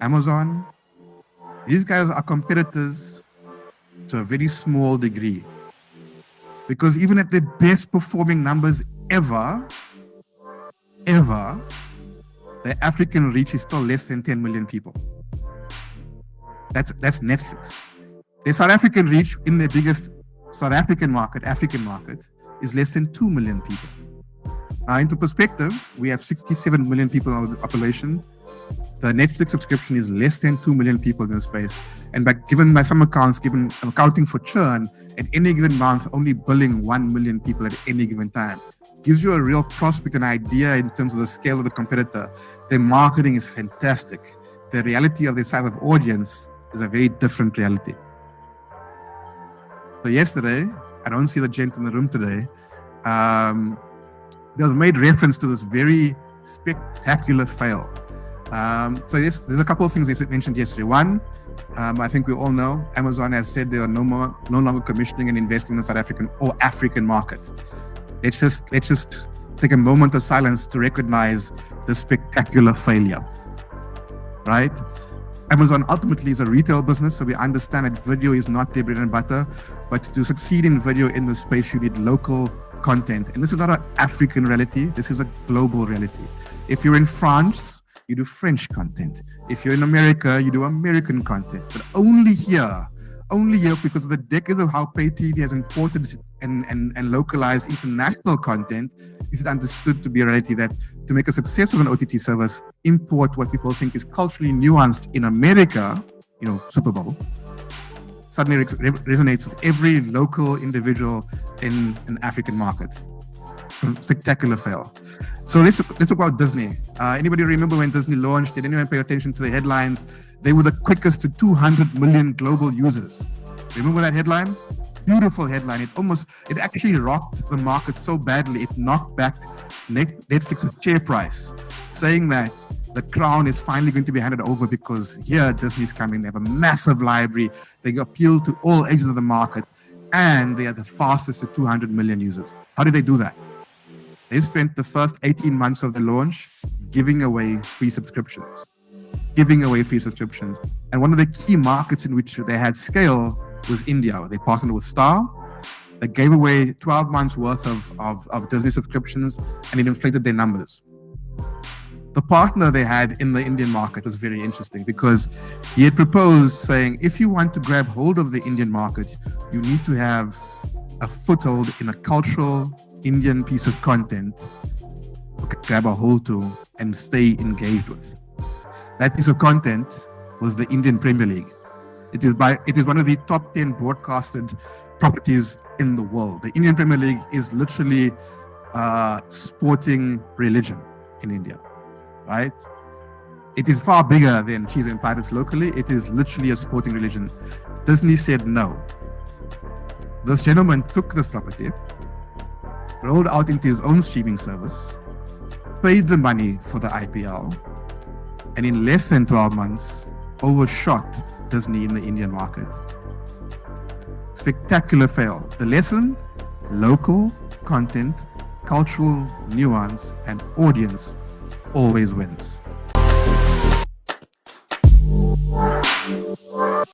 Amazon. These guys are competitors to a very small degree. Because even at the best performing numbers ever, the African reach is still less than 10 million people. That's Netflix. The South African reach in the biggest South African market, is less than 2 million people. Now, into perspective, we have 67 million people in the population. The Netflix subscription is less than 2 million people in the space. And given by some accounts, accounting for churn, at any given month, only billing 1 million people at any given time, gives you a real prospect and idea in terms of the scale of the competitor. Their marketing is fantastic. The reality of their size of audience is a very different reality. So yesterday, I don't see the gent in the room today, there was made reference to this very spectacular fail. So yes, there's a couple of things they mentioned yesterday. One, I think we all know, Amazon has said they are no longer commissioning and investing in the South African or African market. Let's just take a moment of silence to recognize the spectacular failure, right? Amazon ultimately is a retail business, so we understand that video is not their bread and butter, but to succeed in video in this space, you need local content. And this is not an African reality, this is a global reality. If you're in France, you do French content. If you're in America, you do American content. But only here, because of the decades of how pay TV has imported and localized international content, is it understood to be a reality that to make a success of an OTT service, import what people think is culturally nuanced in America, Super Bowl, suddenly resonates with every local individual in an African market. Spectacular fail. So let's talk about Disney. Anybody remember when Disney launched? Did anyone pay attention to the headlines? They were the quickest to 200 million global users. Remember that headline? Beautiful headline. It actually rocked the market so badly, it knocked back Netflix's share price, saying that the crown is finally going to be handed over because here Disney's coming. They have a massive library. They appeal to all ages of the market, and they are the fastest to 200 million users. How did they do that? They spent the first 18 months of the launch giving away free subscriptions. And one of the key markets in which they had scale was India. They partnered with Star. They gave away 12 months worth of Disney subscriptions, and it inflated their numbers. The partner they had in the Indian market was very interesting because he had proposed saying, if you want to grab hold of the Indian market, you need to have a foothold in a cultural Indian piece of content to grab a hold to and stay engaged with. That piece of content was the Indian Premier League. It is one of the top 10 broadcasted properties in the world. The Indian Premier League is literally sporting religion in India, right? It is far bigger than Cheese and Pirates locally. It is literally a sporting religion. Disney said no. This gentleman took this property, rolled out into his own streaming service, paid the money for the IPL, and in less than 12 months, overshot Disney in the Indian market. Spectacular fail. The lesson, local content, cultural nuance, and audience always wins.